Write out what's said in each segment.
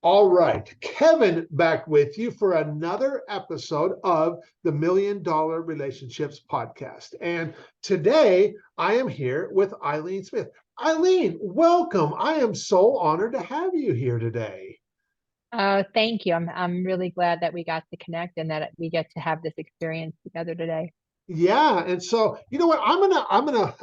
All right, Kevin back with you for another episode of the Million Dollar Relationships Podcast. And today I am here with Ilene Smith. Ilene, welcome. I am so honored to have you here today. Thank you. I'm really glad that we got to connect and that we get to have this experience together today. Yeah, and so you know what? I'm gonna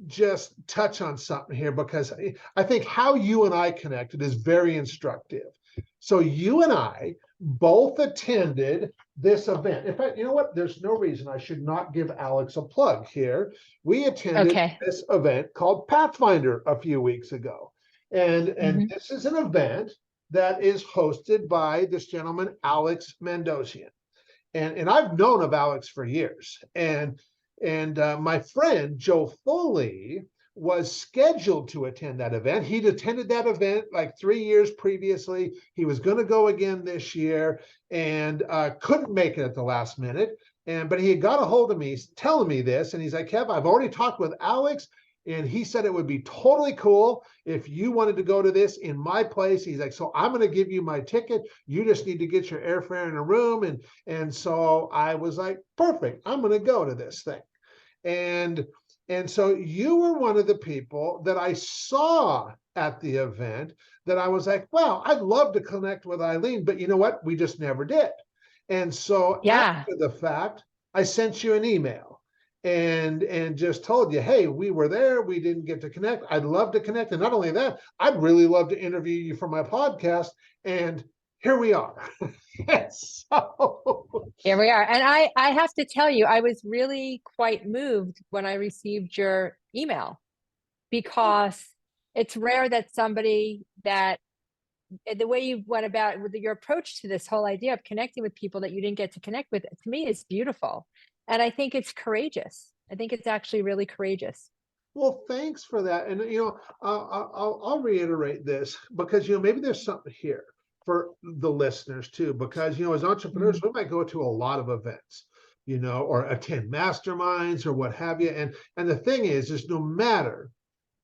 just touch on something here because I think how you and I connected is very instructive. So you and I both attended this event. In fact, you know what? There's no reason I should not give Alex a plug here. We attended Okay. this event called Pathfinder a few weeks ago. And Hmm. this is an event that is hosted by this gentleman, Alex Mandosian, and I've known of Alex for years. And my friend Joe Foley was scheduled to attend that event. He'd attended that event like 3 years previously. He was going to go again this year and couldn't make it at the last minute. But he had got a hold of me telling me this, and he's like, Kev, I've already talked with Alex, and he said it would be totally cool if you wanted to go to this in my place. He's like, so I'm going to give you my ticket. You just need to get your airfare in a room. And so I was like, perfect. I'm going to go to this thing. And and so you were one of the people that I saw at the event that I was like, wow, I'd love to connect with Ilene, but you know what? We just never did. And so Yeah. after the fact, I sent you an email and just told you, hey, we were there, we didn't get to connect. I'd love to connect. And not only that, I'd really love to interview you for my podcast. And here we are. So Here we are. And I have to tell you, I was really quite moved when I received your email because it's rare that somebody that the way you went about with your approach to this whole idea of connecting with people that you didn't get to connect with, to me, is beautiful. And I think it's courageous. I think it's actually really courageous. well, thanks for that. And I'll reiterate this because maybe there's something here for the listeners too. Because as entrepreneurs, Mhm. we might go to a lot of events, or attend masterminds or what have you. And the thing is no matter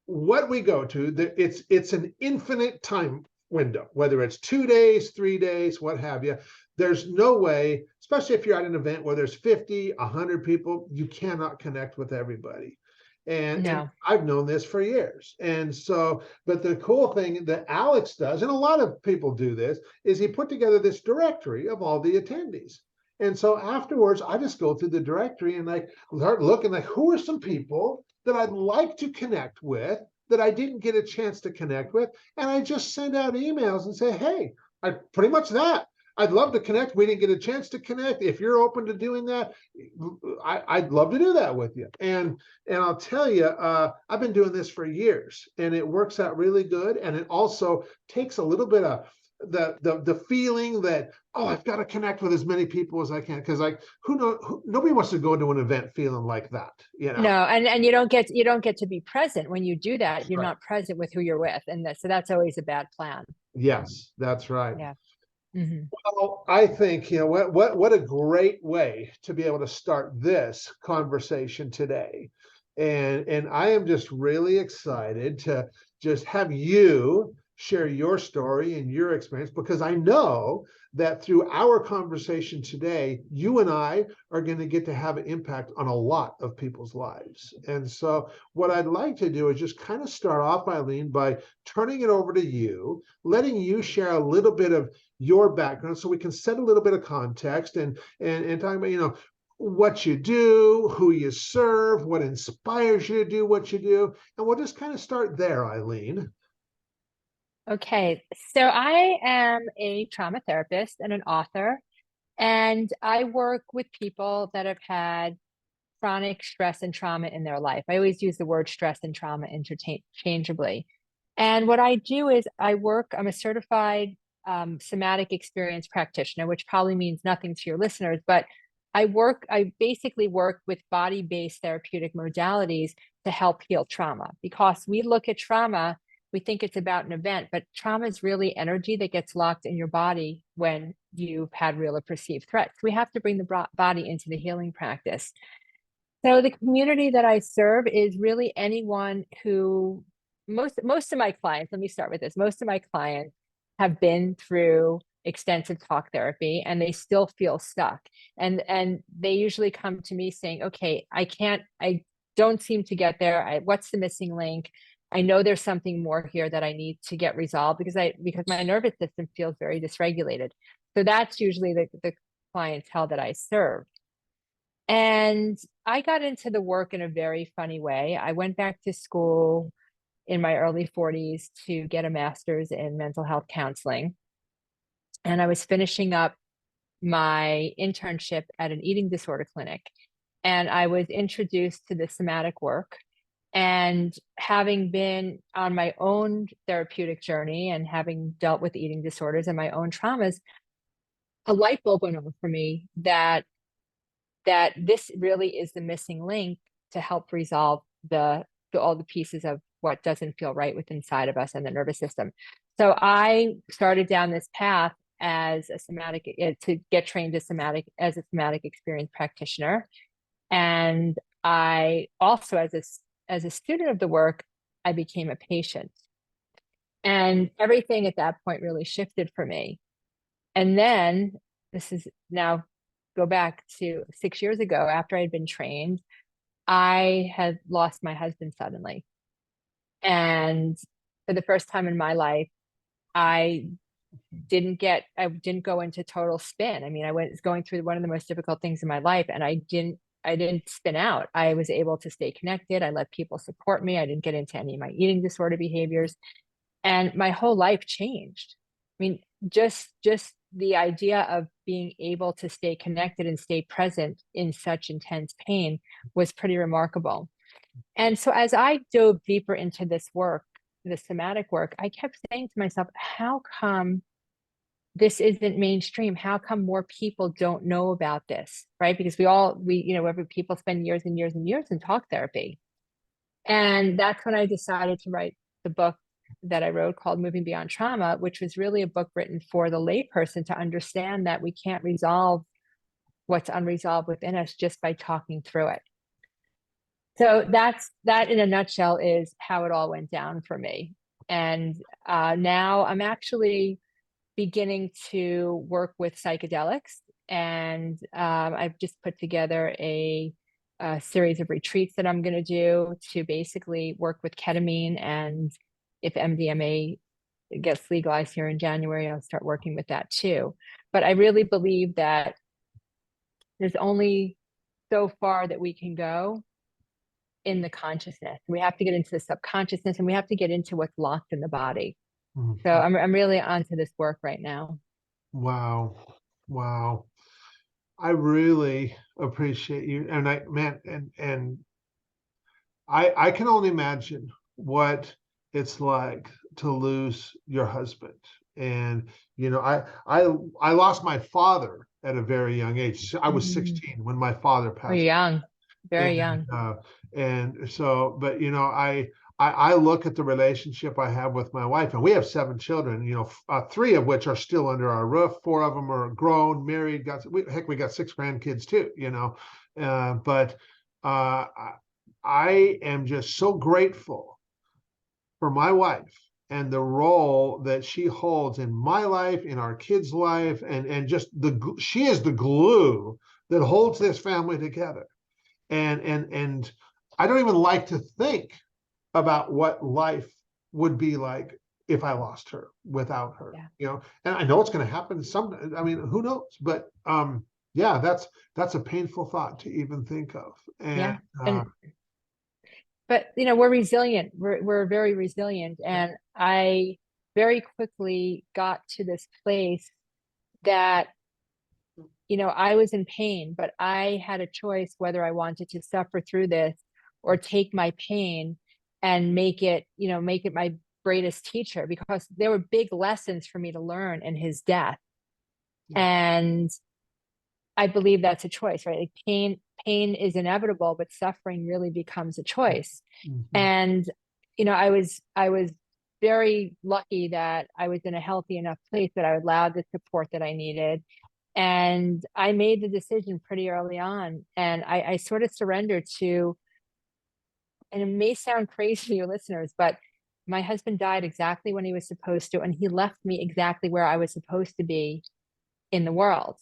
what we go to, it's an infinite time window, whether it's 2 days, 3 days, what have you. There's no way, especially if you're at an event where there's 50, 100 people, you cannot connect with everybody. And No. I've known this for years. And so, but the cool thing that Alex does, and a lot of people do this, is he put together this directory of all the attendees. And so afterwards, I just go through the directory and like start looking like who are some people that I'd like to connect with that I didn't get a chance to connect with. And I just send out emails and say, hey, I pretty much that. I'd love to connect. We didn't get a chance to connect. If you're open to doing that, I'd love to do that with you. And I'll tell you, I've been doing this for years, and it works out really good. And it also takes a little bit of the feeling that, oh, I've got to connect with as many people as I can, because like nobody wants to go to an event feeling like that. No, and you don't get to be present when you do that. That's You're right. not present with who you're with, and so that's always a bad plan. Yes, that's right. Yeah. Hmm. Well, I think what a great way to be able to start this conversation today. And I am just really excited to just have you share your story and your experience, because I know that through our conversation today, you and I are going to get to have an impact on a lot of people's lives. And so what I'd like to do is just kind of start off, Ilene, by turning it over to you, letting you share a little bit of your background so we can set a little bit of context and talk about what you do, who you serve, what inspires you to do what you do. And we'll just kind of start there, Ilene. Okay, so I am a trauma therapist and an author, and I work with people that have had chronic stress and trauma in their life. I always use the word stress and trauma interchangeably. And what I do is I'm a certified somatic experience practitioner, which probably means nothing to your listeners, but I basically work with body-based therapeutic modalities to help heal trauma, because we look at trauma, we think it's about an event, but trauma is really energy that gets locked in your body when you've had real or perceived threats. We have to bring the body into the healing practice. So the community that I serve is really anyone who most of my clients, let me start with this. Most of my clients have been through extensive talk therapy and they still feel stuck. And they usually come to me saying, okay, I don't seem to get there. What's the missing link? I know there's something more here that I need to get resolved because my nervous system feels very dysregulated. So that's usually the clientele that I serve. And I got into the work in a very funny way. I went back to school in my early 40s to get a master's in mental health counseling. And I was finishing up my internship at an eating disorder clinic. And I was introduced to the somatic work. And having been on my own therapeutic journey and having dealt with eating disorders and my own traumas, a light bulb went on for me that this really is the missing link to help resolve all the pieces of what doesn't feel right within inside of us and the nervous system. So I started down this path as a somatic to get trained as a somatic experience practitioner. And I also, as a student of the work, I became a patient. And everything at that point really shifted for me. And then this is now go back to 6 years ago after I had been trained, I had lost my husband suddenly. And for the first time in my life, I I didn't go into total spin. I mean, was going through one of the most difficult things in my life and I didn't spin out. I was able to stay connected. I let people support me. I didn't get into any of my eating disorder behaviors and my whole life changed. I mean, just the idea of being able to stay connected and stay present in such intense pain was pretty remarkable. And so as I dove deeper into this work, the somatic work, I kept saying to myself, how come this isn't mainstream? How come more people don't know about this? Right? Because every people spend years and years and years in talk therapy. And that's when I decided to write the book that I wrote called Moving Beyond Trauma, which was really a book written for the layperson to understand that we can't resolve what's unresolved within us just by talking through it. So that in a nutshell is how it all went down for me. And now I'm actually beginning to work with psychedelics. And I've just put together a series of retreats that I'm going to do to basically work with ketamine. And if MDMA gets legalized here in January, I'll start working with that too. But I really believe that there's only so far that we can go in the consciousness. We have to get into the subconsciousness and we have to get into what's locked in the body. Mhm. So I'm really onto this work right now. Wow. Wow. I really appreciate you. And I can only imagine what it's like to lose your husband. And I lost my father at a very young age. I was 16 when my father We're passed. young, very And young. and so, but I look at the relationship I have with my wife, and we have 7 children. Three of which are still under our roof. Four of them are grown, married. We got 6 grandkids too. But I am just so grateful for my wife and the role that she holds in my life, in our kids' life, and just she is the glue that holds this family together. And I don't even like to think about what life would be like if I lost her without her. Yeah. And I know it's going to happen some. I mean, who knows? But yeah, that's a painful thought to even think of. And Yeah. But we're resilient. We're very resilient. And I very quickly got to this place that I was in pain, but I had a choice whether I wanted to suffer through this or take my pain and make it my greatest teacher, because there were big lessons for me to learn in his death. And I believe that's a choice, right? Like pain is inevitable, but suffering really becomes a choice. And I was very lucky that I was in a healthy enough place that I allowed the support that I needed. And I made the decision pretty early on, and I sort of surrendered to, and it may sound crazy to your listeners, but my husband died exactly when he was supposed to, and he left me exactly where I was supposed to be in the world.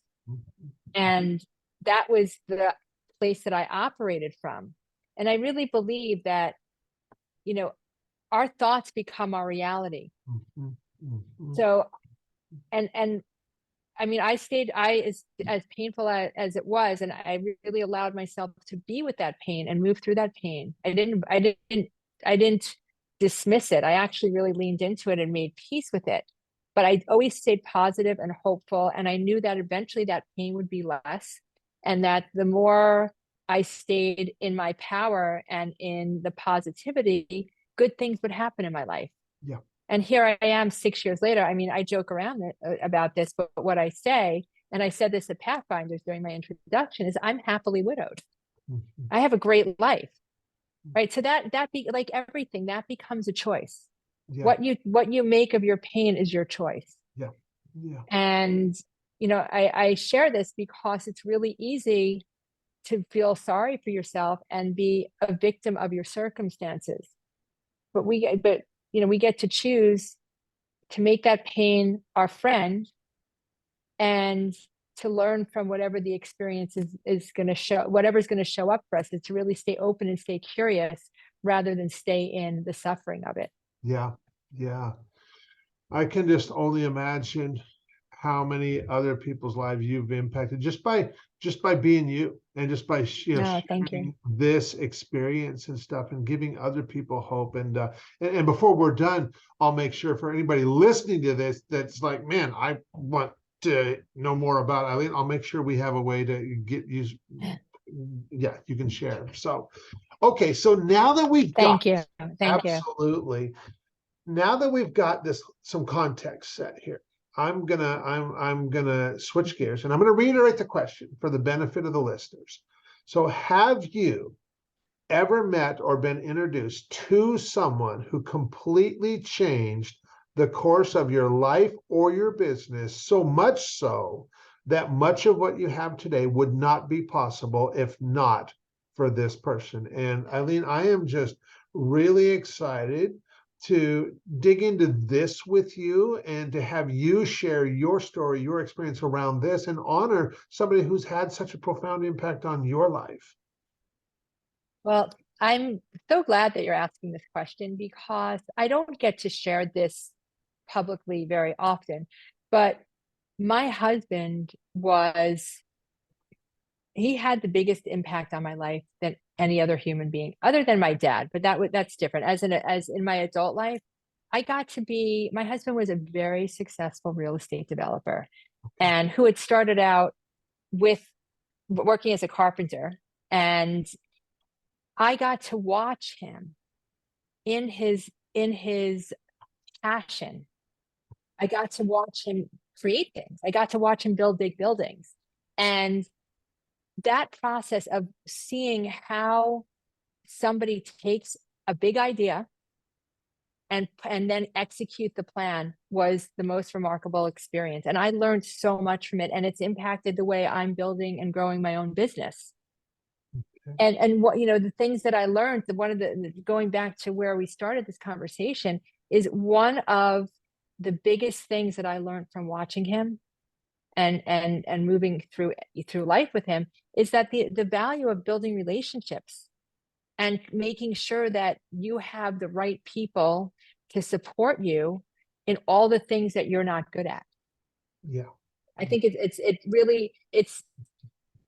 And that was the place that I operated from. And I really believe that, you know, our thoughts become our reality. Mhm. Mhm. So, and I mean, as painful as it was, and I really allowed myself to be with that pain and move through that pain. I didn't dismiss it. I actually really leaned into it and made peace with it. But I always stayed positive and hopeful, and I knew that eventually that pain would be less, and that the more I stayed in my power and in the positivity, good things would happen in my life. Yeah. And here I am 6 years later. I mean, I joke around about this, but what I say, and I said this to Pathfinders during my introduction, is I'm happily widowed. Mhm. I have a great life, right? So that be like everything, that becomes a choice. Yeah. What you make of your pain is your choice. Yeah. Yeah. And, I share this because it's really easy to feel sorry for yourself and be a victim of your circumstances. But we get to choose to make that pain our friend and to learn from whatever the experience is going to show, whatever's going to show up for us, is to really stay open and stay curious rather than stay in the suffering of it. Yeah. Yeah. I can just only imagine how many other people's lives you've impacted just by being you, and just by No, thank you. sharing this experience and stuff, and giving other people hope. And before we're done, I'll make sure for anybody listening to this that's like, man, I want to know more about Ilene. I'll make sure we have a way to get you. Yeah, you can share. So, okay, so now that we've got, Thank you. Thank you. absolutely, now that we've got this some context set here, I'm gonna switch gears, and I'm gonna reiterate the question for the benefit of the listeners. So, have you ever met or been introduced to someone who completely changed the course of your life or your business, so much so that much of what you have today would not be possible if not for this person? And Ilene, I am just really excited to dig into this with you and to have you share your story, your experience around this, and honor somebody who's had such a profound impact on your life. Well, I'm so glad that you're asking this question because I don't get to share this publicly very often. But my husband he had the biggest impact on my life than any other human being, other than my dad. But that's different. As in my adult life, my husband was a very successful real estate developer, and who had started out with working as a carpenter. And I got to watch him in his passion. I got to watch him create things. I got to watch him build big buildings. And that process of seeing how somebody takes a big idea and then execute the plan was the most remarkable experience. And I learned so much from it, and it's impacted the way I'm building and growing my own business. And what, the things that I learned, one of the going back to where we started this conversation, is one of the biggest things that I learned from watching him and moving through life with him, is that the value of building relationships and making sure that you have the right people to support you in all the things that you're not good at. Yeah. I think it's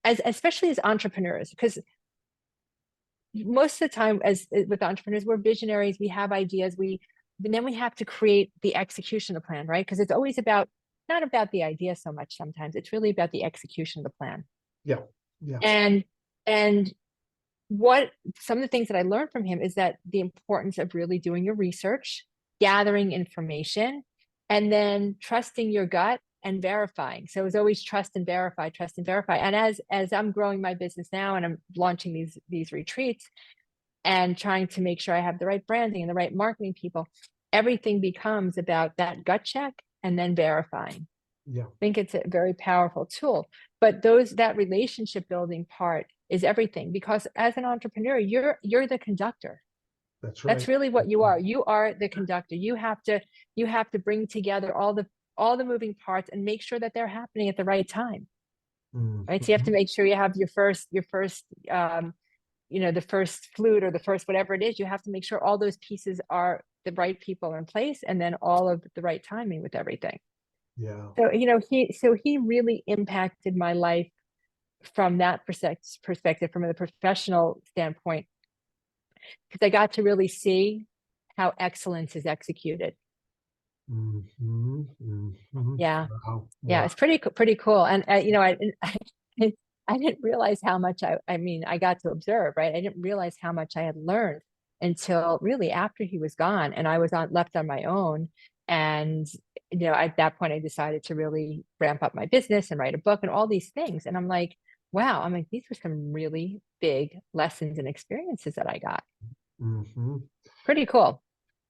especially as entrepreneurs, because most of the time, as with entrepreneurs, we're visionaries, we have ideas, and then we have to create the execution of the plan, right? Because it's always not about the idea so much. Sometimes it's really about the execution of the plan. Yeah. Yeah. And what some of the things that I learned from him is that the importance of really doing your research, gathering information, and then trusting your gut and verifying. So it was always trust and verify, trust and verify. And as I'm growing my business now and I'm launching these retreats and trying to make sure I have the right branding and the right marketing people, everything becomes about that gut check and then verifying. Yeah. I think it's a very powerful tool. But that relationship building part is everything, because as an entrepreneur, you're the conductor. That's That's right. really what you are. You are the conductor. You have to bring together all the moving parts and make sure that they're happening at the right time. Right. So you have to Mhm. make sure you have your first the first flute or the first whatever it is. You have to make sure all those pieces are the right people in place, and then all of the right timing with everything. Yeah. So, he really impacted my life from that perspective, from a professional standpoint, because I got to really see how excellence is executed. Mhm. Mhm. Yeah. Wow. Yeah, Wow. it's pretty cool. And I didn't realize how much I mean, I got to observe, right? I didn't realize how much I had learned until really after he was gone and I was left on my own. And at that point I decided to really ramp up my business and write a book and all these things. And I'm like, wow, these were some really big lessons and experiences that I got. Mhm. Pretty cool.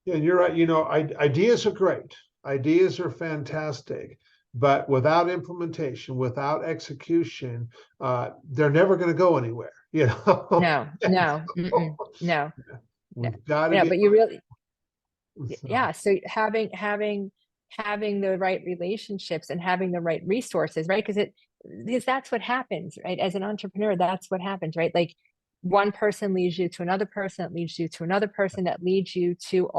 Yeah, you're right. Ideas are great. Ideas are fantastic, but without implementation, without execution, they're never going to go anywhere. No, And no, so no, no, we've got to no, get. but you really, So, yeah, so having the right relationships and having the right resources, right? Because that's what happens, right? As an entrepreneur, that's what happens, right? Like one person leads you to another person, that leads you to another person, that leads you to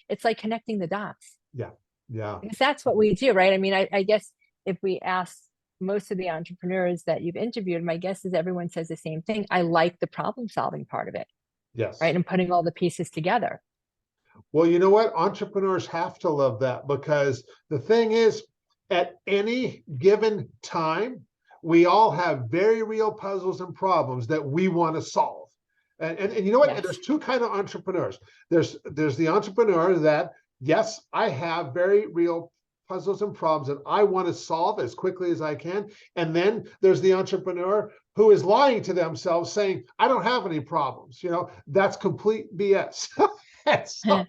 it's like connecting the dots, yeah, yeah, because that's what we do, right? I mean, I guess if we ask most of the entrepreneurs that you've interviewed, my guess is everyone says the same thing. I like the problem solving part of it, right? yes. And putting all the pieces together. Well, you know what? Entrepreneurs have to love that because the thing is, at any given time, we all have very real puzzles and problems that we want to solve. And you know what? Yes. There's two kind of entrepreneurs. There's the entrepreneur that, yes, I have very real puzzles and problems that I want to solve as quickly as I can. And then there's the entrepreneur who is lying to themselves saying, I don't have any problems. That's complete BS. So,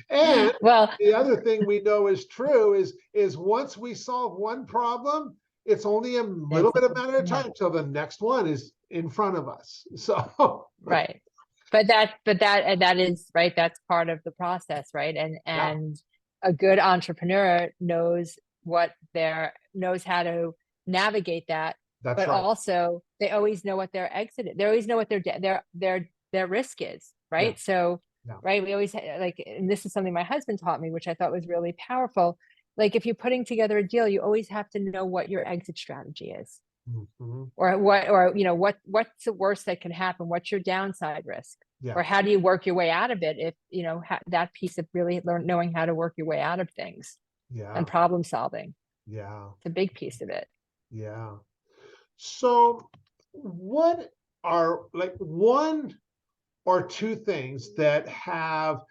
and Well, the other thing we know is true is once we solve one problem, it's only a little it's bit of matter of yeah, time till the next one is in front of us. So right. But that is right. That's part of the process, right? And yeah, and a good entrepreneur knows how to navigate that, that's but right. also they always know what their exit is. They always know what their risk is, Yeah, right? So, yeah. right, we always like, and this is something my husband taught me, which I thought was really powerful. Like if you're putting together a deal, you always have to know what your exit strategy is, Mhm. or what's the worst that can happen, what's your downside risk, Yeah, or how do you work your way out of it, if that piece of really knowing how to work your way out of things yeah, and problem solving. yeah, It's a big piece of it. yeah. So what are like one or two things that have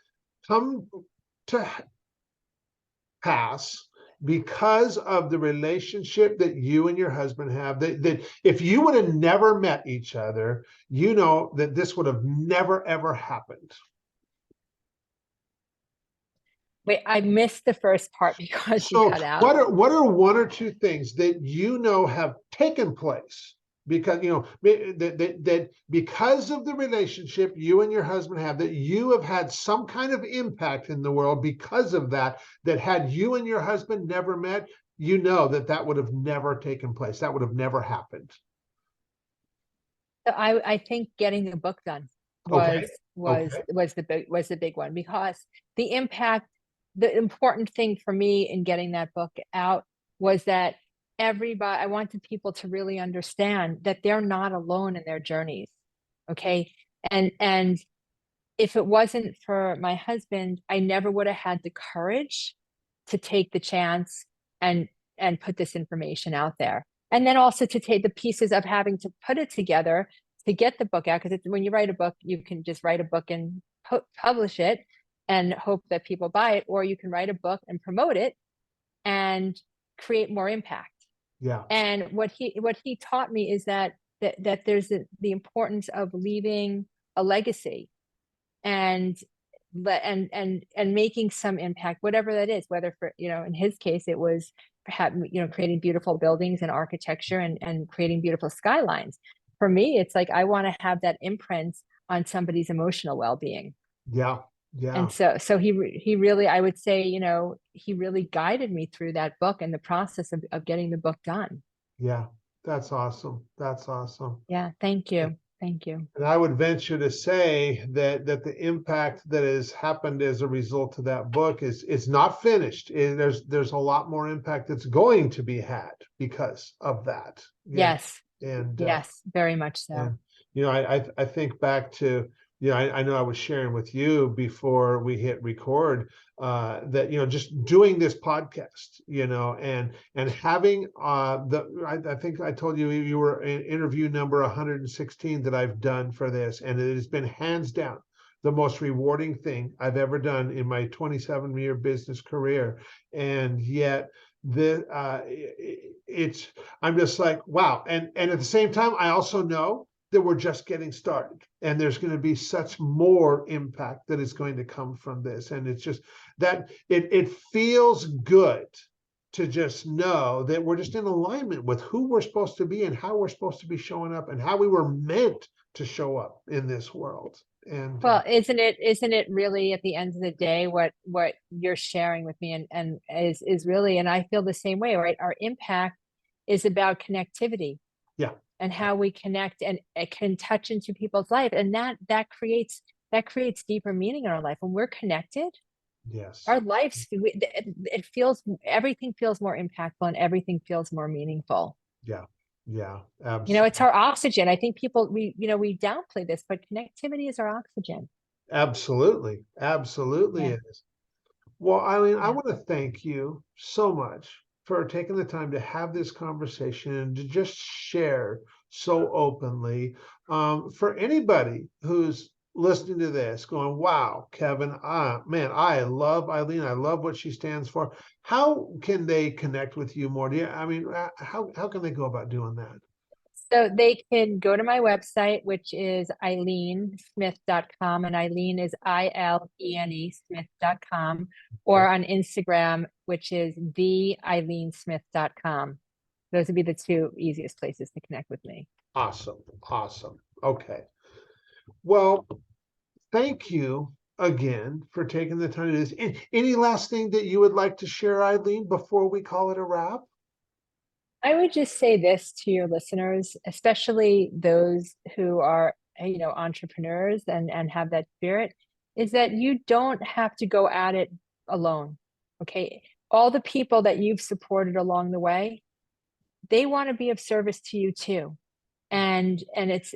come to pass because of the relationship that you and your husband have, that if you would have never met each other, that this would have never ever happened. Wait, I missed the first part because you So cut out. what are one or two things that have taken place because that because of the relationship you and your husband have, that you have had some kind of impact in the world because of that had you and your husband never met, that would have never taken place, that would have never happened. So I think getting the book done was Okay. was Okay. was the big one, because the impact, the important thing for me in getting that book out was that I wanted people to really understand that they're not alone in their journeys. Okay. And if it wasn't for my husband, I never would have had the courage to take the chance and put this information out there. And then also to take the pieces of having to put it together to get the book out. Because when you write a book, you can just write a book and publish it and hope that people buy it, or you can write a book and promote it and create more impact. Yeah. And what he taught me is that there's the importance of leaving a legacy, and making some impact, whatever that is, whether for, in his case, it was perhaps, creating beautiful buildings and architecture and creating beautiful skylines. For me, it's like, I want to have that imprint on somebody's emotional well-being. Yeah. Yeah. And so he really, I would say, he really guided me through that book and the process of getting the book done. Yeah. That's awesome. That's awesome. Yeah, thank you. Thank you. And I would venture to say that the impact that has happened as a result of that book is not finished. There's a lot more impact that's going to be had because of that. Yeah. Yes. And Yes, very much so. and I think back to, I know I was sharing with you before we hit record, that just doing this podcast, and having I think I told you you were in interview number 116 that I've done for this, and it has been hands down the most rewarding thing I've ever done in my 27-year business career. And yet I'm just like, wow. And at the same time, I also know that we're just getting started, and there's going to be such more impact that is going to come from this. And it's just that it feels good to just know that we're just in alignment with who we're supposed to be and how we're supposed to be showing up and how we were meant to show up in this world. And well, isn't it really at the end of the day what you're sharing with me and is really, and I feel the same way, right? Our impact is about connectivity. Yeah. And how we connect and it can touch into people's life. And that creates deeper meaning in our life. When we're connected, yes, our lives, everything feels more impactful and everything feels more meaningful. yeah, yeah, absolutely. It's our oxygen. I think people, we downplay this, but connectivity is our oxygen. Absolutely, absolutely Yeah. it is. Well, Eileen, I Yeah. want to thank you so much for taking the time to have this conversation and to just share so openly. For anybody who's listening to this going, wow, Kevin, man, I love Eileen. I love what she stands for. How can they connect with you more? How can they go about doing that? So they can go to my website, which is IleneSmith.com, and Eileen is ILENE Smith.com, or on Instagram, which is TheEileenSmith.com. Those would be the two easiest places to connect with me. Awesome. Awesome. Okay. Well, thank you again for taking the time to do this. Any last thing that you would like to share, Eileen, before we call it a wrap? I would just say this to your listeners, especially those who are, entrepreneurs and have that spirit, is that you don't have to go at it alone. Okay. All the people that you've supported along the way, they want to be of service to you too. And it's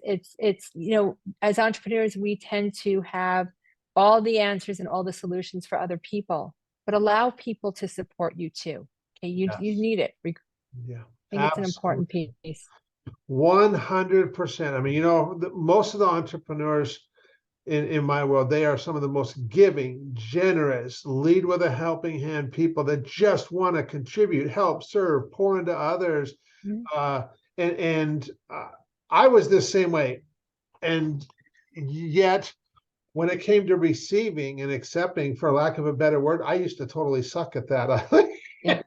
as entrepreneurs, we tend to have all the answers and all the solutions for other people, but allow people to support you too. Okay. You need it. Yeah. I think it's an important piece. 100%. I mean, most of the entrepreneurs in my world, they are some of the most giving, generous, lead with a helping hand people that just want to contribute, help, serve, pour into others. And I was the same way. And yet, when it came to receiving and accepting, for lack of a better word, I used to totally suck at that. Yeah.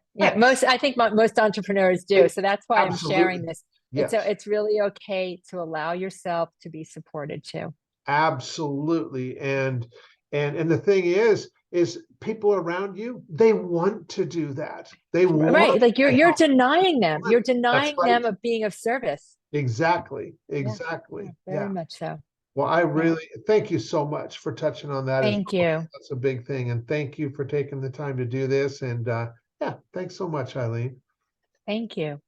I think most entrepreneurs do. So that's why Absolutely. I'm sharing this. Yes. It's really okay to allow yourself to be supported too. Absolutely. And the thing is people around you, they want to do that. They want right. Like you're denying them. You're denying right. them of being of service. Exactly. Yeah, very much so. Well, I really thank you so much for touching on that. Thank you. That's a big thing. And thank you for taking the time to do this. And thanks so much, Eileen. Thank you.